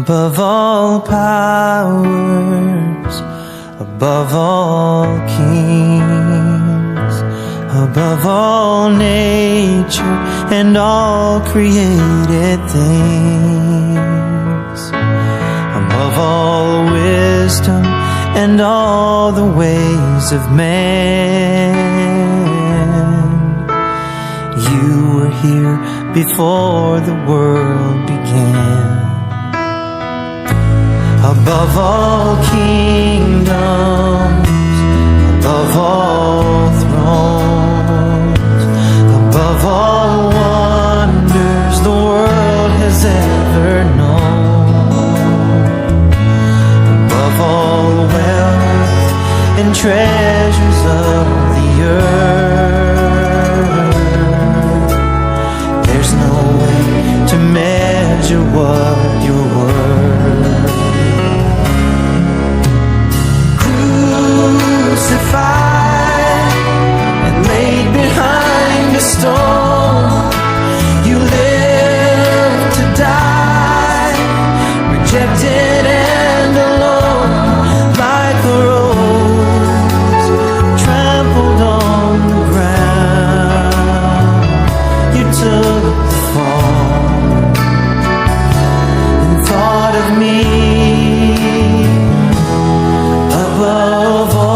above all powers, above all kings, above all nature and all created things, above all wisdom and all the ways of man. You were here before the world began. Above all kingdoms, above all thrones, above all wonders the world has ever known, above all wealth and treasures of the earth, there's no way to measure what you're worth. Crucified and laid behind a stone, you lived to die, rejected and alone, like a rose trampled on the ground. You took the fall and thought of me above all.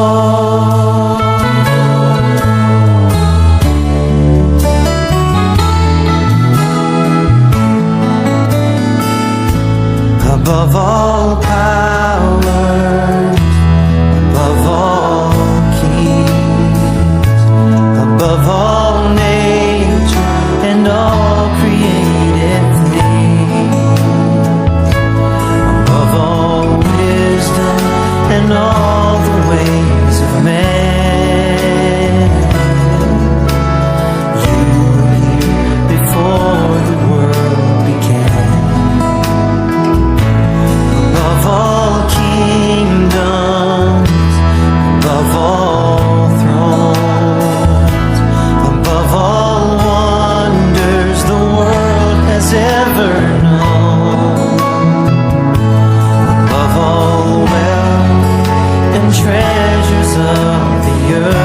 Above all powers, above all kings, above all nature and all created things, above all wisdom and all the ways of man. You were here before the world began. Above all kingdoms, above all thrones, above all wonders the world has ever known, above all wealth and treasures of the earth,